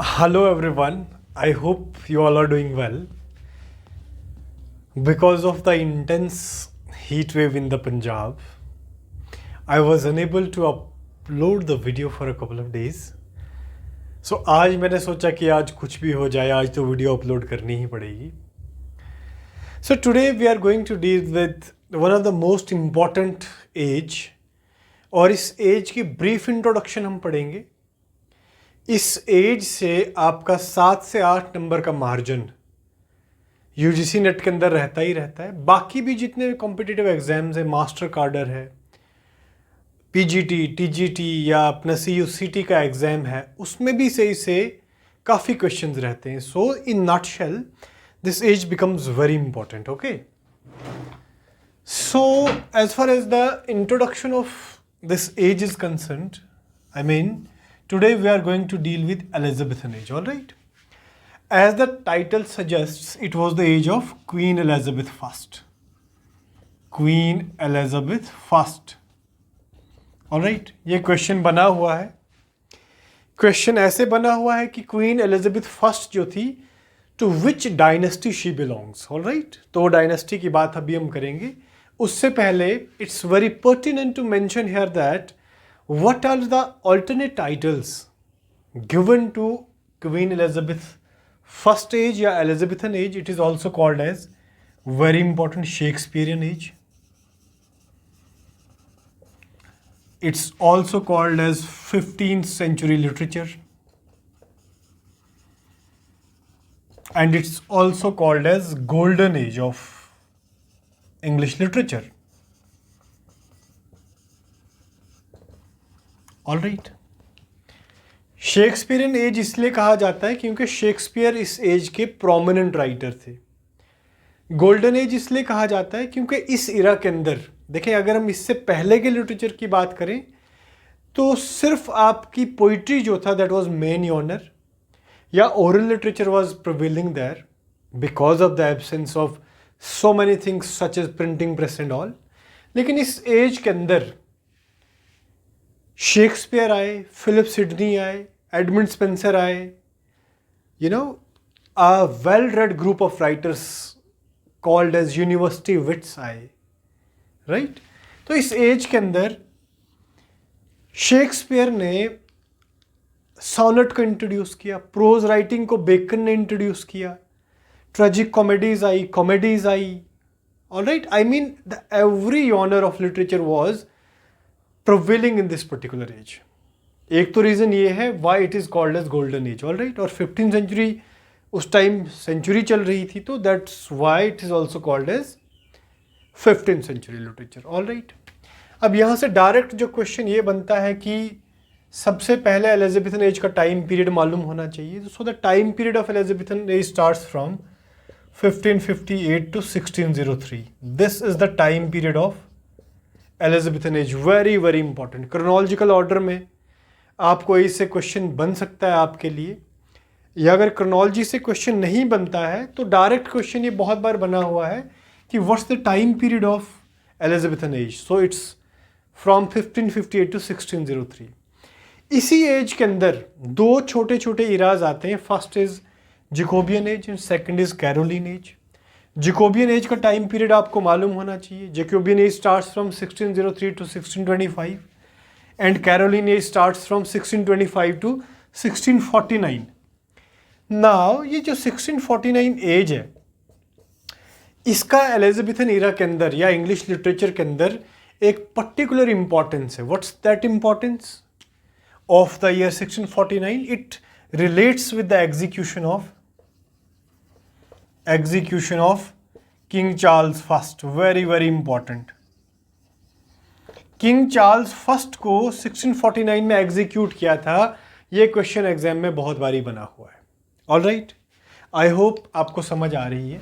Hello everyone, I hope you all are doing well. Because of the intense heat wave in the Punjab, I was unable to upload the video for a couple of days. So आज मैंने सोचा कि आज कुछ भी हो जाए, आज तो वीडियो अपलोड करनी ही पड़ेगी. So today we are going to deal with one of the most important age, और इस एज की ब्रीफ इंट्रोडक्शन हम पढ़ेंगे. इस एज से आपका 7 से 8 नंबर का मार्जिन यूजीसी नेट के अंदर रहता ही रहता है. बाकी भी जितने कॉम्पिटिटिव एग्जाम्स हैं, मास्टर कार्डर है, पीजीटी, टीजीटी या अपना सीयूसीटी का एग्ज़ाम है, उसमें भी सही से काफ़ी क्वेश्चंस रहते हैं. So in nutshell this age becomes very important. Okay, so as far as the introduction of this age is concerned, I mean, today we are going to deal with Elizabethan age, all right? As the title suggests, it was the age of Queen Elizabeth I. Queen Elizabeth I. All right? ये question बना हुआ है. Question ऐसे बना हुआ है कि queen Elizabeth first जो थी, to which dynasty she belongs. All right, तो डायनेस्टी की बात अभी हम करेंगे. उससे पहले it's very pertinent to mention here that what are the alternate titles given to Queen Elizabeth first age या Elizabethan age. It is also called as very important Shakespearean age. It's also called as 15th century literature, and it's also called as golden age of English literature. All right, Shakespearean age इसलिए कहा जाता है क्योंकि Shakespeare इस as के prominent writer थे. Golden age इसलिए कहा जाता है क्योंकि इस इरा के अंदर, देखें, अगर हम इससे पहले के लिटरेचर की बात करें तो सिर्फ आपकी पोइट्री जो था दैट वाज मेन ऑनर, या oral literature was prevailing there because of the absence of so many things such as printing press and all. लेकिन इस एज के अंदर शेक्सपियर आए, फिलिप सिडनी आए, एडमंड स्पेंसर आए, you know, a well read group of writers called as university wits आए. Right, तो इस एज के अंदर शेक्सपियर ने सोनेट को इंट्रोड्यूस किया, प्रोज राइटिंग को बेकन ने इंट्रोड्यूस किया, ट्रेजिक कॉमेडीज आई, कॉमेडीज आई. All right, I mean the every genre of literature was prevailing in this particular age. एक तो रीज़न ये है why it is called as golden age. All right, और 15th सेंचुरी उस time century चल रही थी, तो that's why it is also called as 15th century literature. All right, अब यहाँ से डायरेक्ट जो क्वेश्चन ये बनता है कि सबसे पहले एलिजाबेथन एज का टाइम पीरियड मालूम होना चाहिए. So the time period of Elizabethan as starts from 1558 to 1603. This is the time period of Elizabethan as. Very very important. Chronological order में आपको इससे क्वेश्चन बन सकता है आपके लिए, या अगर क्रोनोलॉजी से क्वेश्चन नहीं बनता है तो डायरेक्ट क्वेश्चन ये बहुत बार बना हुआ है कि what's the time period of Elizabethan as. So it's from 1558 to 1603. इसी एज के अंदर दो छोटे छोटे इराज आते हैं. First is Jacobean age and second is Caroline age. Jacobean age का टाइम पीरियड आपको मालूम होना चाहिए. Jacobean age starts from 1603 to 1625 and Caroline age starts from 1625 to 1649. Now ये जो 1649 एज है, इसका एलिजाबेथन इरा के अंदर या इंग्लिश लिटरेचर के अंदर एक पर्टिकुलर इंपॉर्टेंस है. What's that importance of the year 1649? It relates with the execution of King Charles I. Very very important. King Charles first को 1649 में एग्जीक्यूट किया था. ये क्वेश्चन एग्जाम में बहुत बारी बना हुआ है. ऑल राइट, आई होप आपको समझ आ रही है.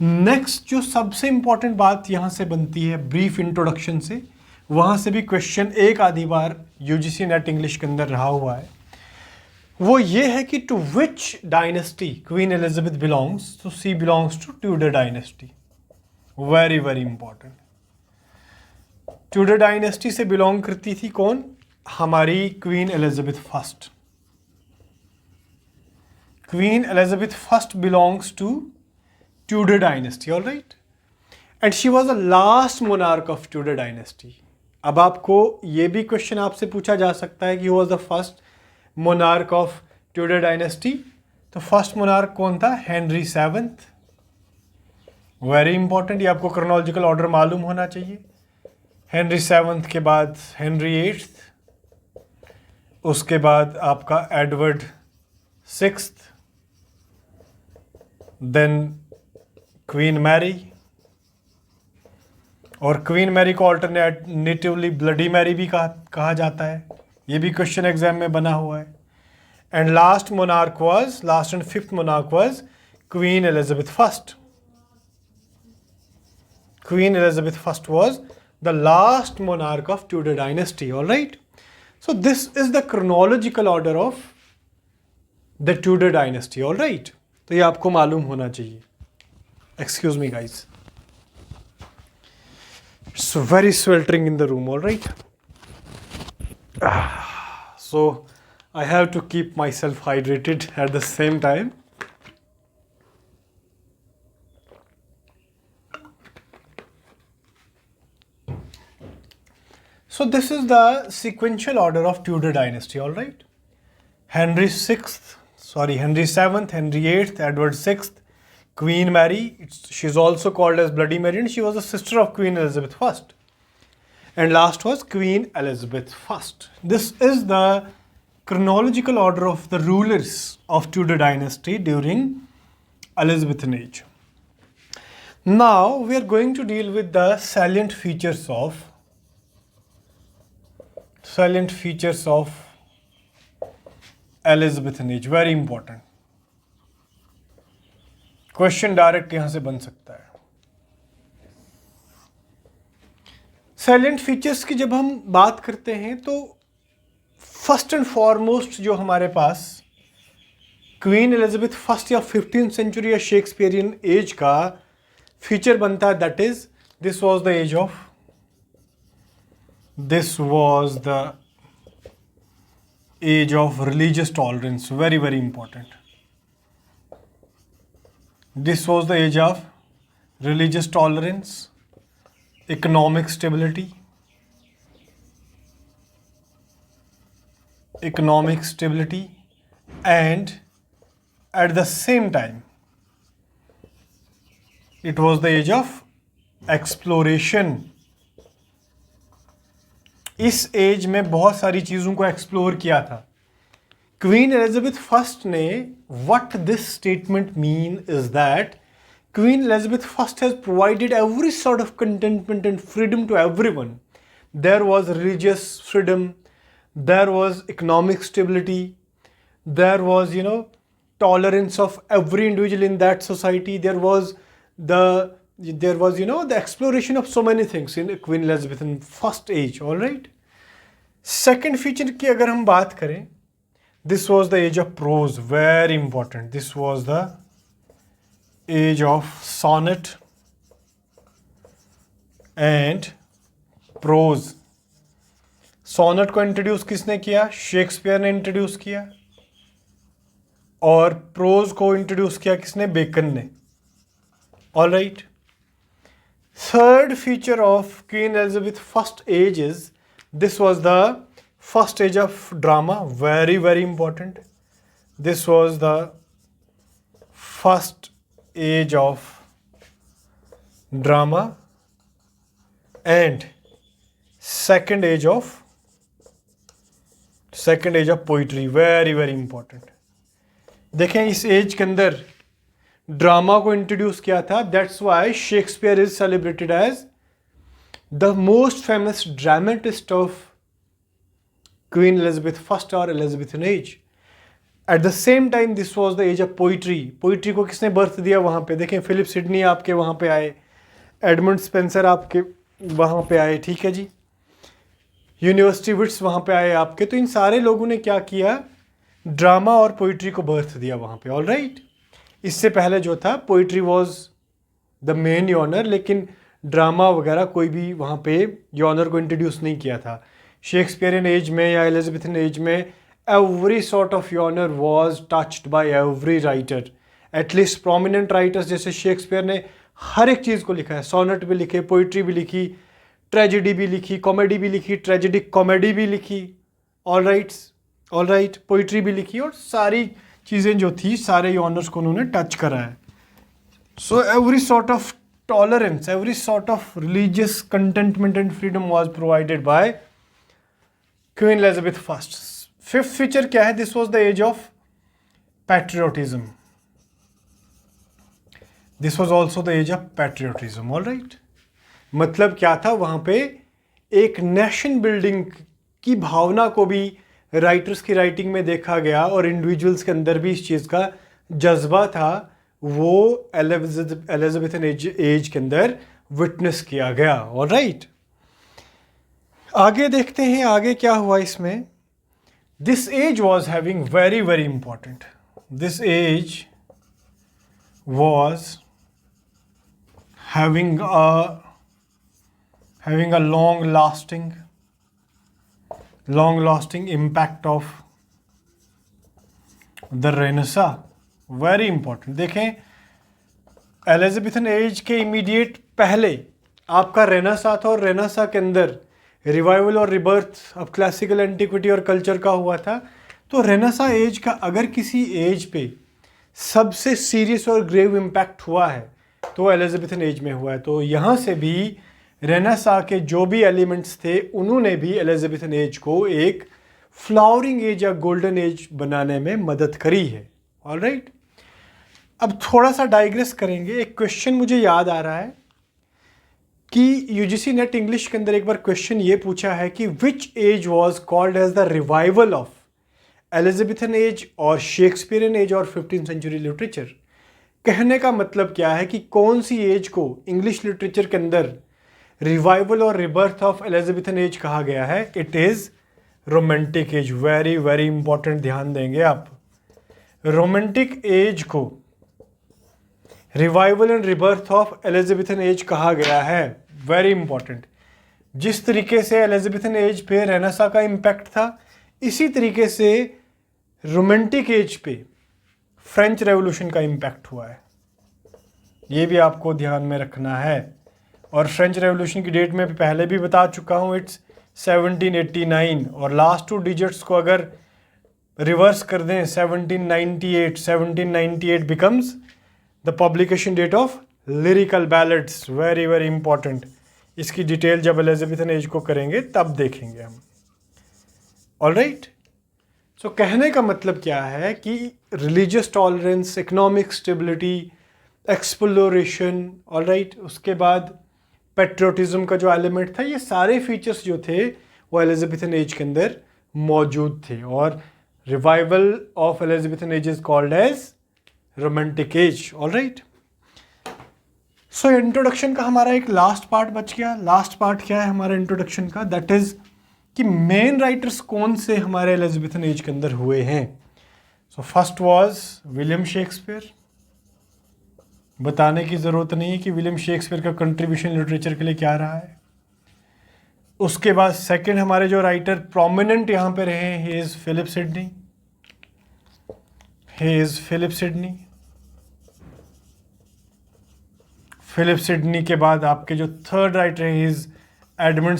नेक्स्ट जो सबसे इंपॉर्टेंट बात यहाँ से बनती है ब्रीफ इंट्रोडक्शन से, वहाँ से भी क्वेश्चन एक आधी बार यूजीसी नेट इंग्लिश के अंदर रहा हुआ है, वो ये है कि to which dynasty Queen Elizabeth belongs. तो she belongs to Tudor dynasty. Very very important. Tudor dynasty से बिलोंग करती थी कौन? हमारी Queen Elizabeth first. Queen Elizabeth I belongs to Tudor dynasty, all right? And she was the last monarch of Tudor dynasty. अब आपको ये भी question आपसे पूछा जा सकता है कि was the first monarch of Tudor dynasty. तो फर्स्ट मोनार्क कौन था? Henry seventh. वेरी इंपॉर्टेंट, ये आपको क्रोनोलॉजिकल ऑर्डर मालूम होना चाहिए. हेनरी सेवन्थ के बाद हेनरी एट्थ, उसके बाद आपका Edward sixth, then queen Mary, और क्वीन मैरी को ऑल्टरनेटिवली ब्लडी मैरी भी कहा जाता है. ये भी क्वेश्चन एग्जाम में बना हुआ है. And last and fifth monarch was queen Elizabeth first. Queen Elizabeth I was the last monarch of Tudor dynasty, all right? So this is the chronological order of the Tudor dynasty, all right? तो ये आपको मालूम होना चाहिए. Excuse me guys. It's very sweltering in the room, all right? So I have to keep myself hydrated at the same time. So this is the sequential order of Tudor dynasty, all right? Henry VII, Henry VIII, Edward VI, Queen Mary. She's also called as Bloody Mary, and she was a sister of Queen Elizabeth I. And last was Queen Elizabeth I. This is the chronological order of the rulers of Tudor dynasty during Elizabethan age. Now we are going to deal with the salient features of Elizabethan age. Very important. Question direct यहां से बन सकता है. सैलेंट features की जब हम बात करते हैं तो फर्स्ट एंड फॉरमोस्ट जो हमारे पास क्वीन एलिजाबेथ फर्स्ट या 15th सेंचुरी या शेक्सपियरियन एज का फीचर बनता है, that is this was the age of religious tolerance. Very, very important. This was the age of religious tolerance, economic stability, and at the same time it was the age of exploration. इस age में बहुत सारी चीज़ों को explore किया था. Queen Elizabeth first ने, what this statement mean is that queen Elizabeth first has provided every sort of contentment and freedom to everyone. There was religious freedom, there was economic stability, there was tolerance of every individual in that society. There was the exploration of so many things in Queen Elizabeth in first age, all right? Second feature की अगर हम बात करें, this was the age of prose. Very important. This was the age of sonnet and prose. Sonnet को introduce किसने किया? Shakespeare ने introduce किया. और प्रोज को इंट्रोड्यूस किया किसने? बेकन ने. All right. Third feature of Queen Elizabeth first age is this was the first age of drama. Very, very important. This was the first age of drama and second age of poetry. Very, very important. देखें इस as के अंदर drama को introduce किया था. That's why Shakespeare is celebrated as the most famous dramatist of Queen Elizabeth first और Elizabethan age. At the same time this was the age of poetry. Poetry को किसने बर्थ दिया वहाँ पे? देखें फिलिप सिडनी आपके वहाँ पे आए, एडमंड स्पेंसर आपके वहाँ पे आए, ठीक है जी, यूनिवर्सिटी विट्स वहाँ पे आए आपके. तो इन सारे लोगों ने क्या किया? ड्रामा और पोइट्री को बर्थ दिया वहाँ पे. All right. इससे पहले जो था पोइट्री वॉज द मेन यॉनर, लेकिन ड्रामा वगैरह कोई भी वहाँ पे यॉनर को इंट्रोड्यूस नहीं किया था. शेक्सपियरियन एज में या एलिजाबेथन एज में every sort of genre was touched by every writer. At least prominent writers जैसे शेक्सपियर ने हर एक चीज़ को लिखा है, सोनेट भी लिखे, पोइट्री भी लिखी, ट्रेजेडी भी लिखी, कॉमेडी भी लिखी, ट्रेजेडिक कॉमेडी भी लिखी, ऑल राइट पोइट्री भी लिखी, और सारी चीज़ें जो थी सारे ऑनर्स को उन्होंने टच करा है. So every sort of tolerance, every sort of religious contentment and freedom was provided by queen Elizabeth first. Fifth feature क्या है? This was the age of patriotism. This was also the age of patriotism. All right, मतलब क्या था, वहाँ पे एक nation building की भावना को भी राइटर्स की राइटिंग में देखा गया, और इंडिविजुअल्स के अंदर भी इस चीज़ का जज्बा था, वो एलिजाबेथन एज के अंदर विटनेस किया गया. ऑल राइट, आगे देखते हैं आगे क्या हुआ इसमें. This age was having very very important, this age was having a long lasting impact of the Renaissance. Very important. देखें, एलिजाबेथन एज के इमीडिएट पहले आपका रेनेसां था, और रेनेसां के अंदर रिवाइवल और रिबर्थ ऑफ क्लासिकल एंटिक्विटी और कल्चर का हुआ था. तो रेनेसां एज का अगर किसी एज पे सबसे सीरियस और ग्रेव इम्पैक्ट हुआ है तो एलिजाबेथन एज में हुआ है. तो यहाँ से भी रेनेसां के जो भी एलिमेंट्स थे उन्होंने भी एलिजाबेथन एज को एक फ्लावरिंग एज या गोल्डन एज बनाने में मदद करी है. ऑल राइट, अब थोड़ा सा डाइग्रेस करेंगे. एक क्वेश्चन मुझे याद आ रहा है कि यूजीसी नेट इंग्लिश के अंदर एक बार क्वेश्चन ये पूछा है कि which age was called as the revival of Elizabethan age और शेक्सपियरियन एज और 15th सेंचुरी लिटरेचर. कहने का मतलब क्या है कि कौन सी एज को इंग्लिश लिटरेचर के अंदर रिवाइवल और रिबर्थ ऑफ एलिजाबेथन एज कहा गया है? It is romantic as. Very very important, ध्यान देंगे आप. रोमांटिक एज को revival and rebirth of Elizabethan as कहा गया है. Very important. जिस तरीके से एलिजाबेथन एज पे रेनेसां का इम्पैक्ट था, इसी तरीके से रोमांटिक एज पे फ्रेंच रेवोल्यूशन का इम्पैक्ट हुआ है. ये भी आपको ध्यान में रखना है. और फ्रेंच रेवोल्यूशन की डेट में पहले भी बता चुका हूँ, इट्स 1789, और लास्ट 2 डिजिट्स को अगर रिवर्स कर दें 1798 becomes the publication date of lyrical ballads. Very very important. इसकी डिटेल जब एलिजाबेथन एज को करेंगे तब देखेंगे हम. ऑल राइट, सो कहने का मतलब क्या है कि religious tolerance, economic stability, exploration, all right, उसके बाद पेट्रियोटिज्म का जो एलिमेंट था, ये सारे फीचर्स जो थे वो एलिजाबेथन एज के अंदर मौजूद थे. और revival of Elizabethan age is called as romantic age. All right, so introduction का हमारा एक लास्ट पार्ट बच गया. लास्ट पार्ट क्या है हमारा इंट्रोडक्शन का? दैट इज कि मेन राइटर्स कौन से हमारे एलिजाबेथन एज के अंदर हुए हैं. So first was William Shakespeare. बताने की ज़रूरत नहीं है कि विलियम शेक्सपियर का कंट्रीब्यूशन लिटरेचर के लिए क्या रहा है. उसके बाद सेकंड हमारे जो राइटर प्रोमिनेंट यहाँ पे रहे हैं, he is Philip Sidney. Philip Sidney के बाद आपके जो थर्ड राइटर हैं, ही इज़ एडमंड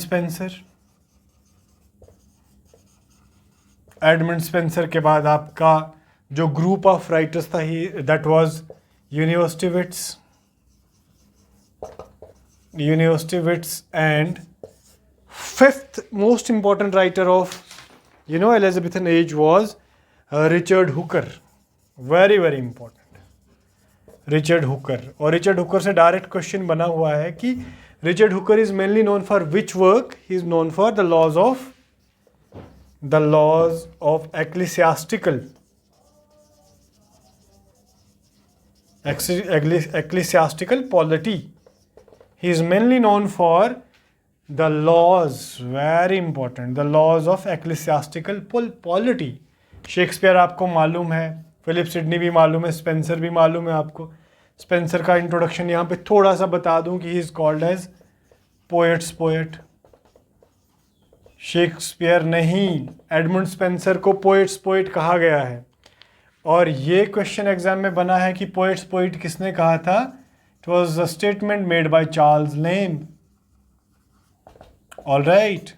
स्पेंसर के बाद आपका जो ग्रुप ऑफ राइटर्स था, he that was university wits and fifth most important writer of Elizabethan age was Richard Hooker. Very very important, Richard Hooker. और रिचर्ड हुकर से direct question बना हुआ है कि Richard Hooker is mainly known for which work? He is known for the laws of ecclesiastical polity. He is mainly known for the laws, very important, the laws of ecclesiastical polity. Shakespeare आपको मालूम है, Philip Sidney भी मालूम है, Spencer भी मालूम है आपको. स्पेंसर का इंट्रोडक्शन यहाँ पे थोड़ा सा बता दूं कि he is called as poet's poet. Shakespeare नहीं, एडमंड स्पेंसर को पोएट्स पोएट कहा गया है। और ये क्वेश्चन एग्जाम में बना है कि पोएट्स पोएट किसने कहा था? It was a statement made by Charles lamb. All right,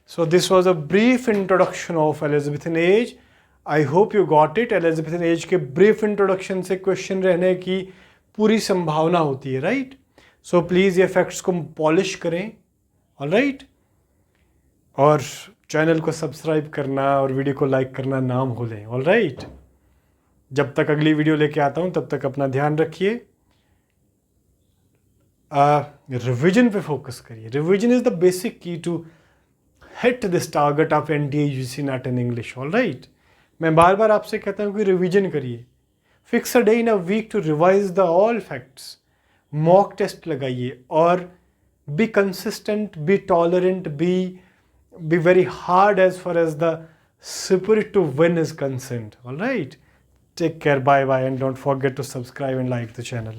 so this was a brief introduction of Elizabethan as. I hope you got it. Elizabethan age के ब्रीफ इंट्रोडक्शन से question रहने की पूरी संभावना होती है, राइट? सो प्लीज़ ये facts को पॉलिश करें। ऑल राइट, और चैनल को सब्सक्राइब करना और वीडियो को लाइक करना ना भूलें। ऑल राइट, जब तक अगली वीडियो लेके आता हूँ तब तक अपना ध्यान रखिए। रिवीजन पे फोकस करिए। Revision is the basic key to hit this target of NTE NET in English. All right, मैं बार बार आपसे कहता हूँ कि रिवीजन करिए। Fix a day in a week to revise the all facts. Mock test लगाइए और be consistent, be tolerant, be very hard as far as the spirit to win is concerned. All right, take care, bye bye, and don't forget to subscribe and like the channel.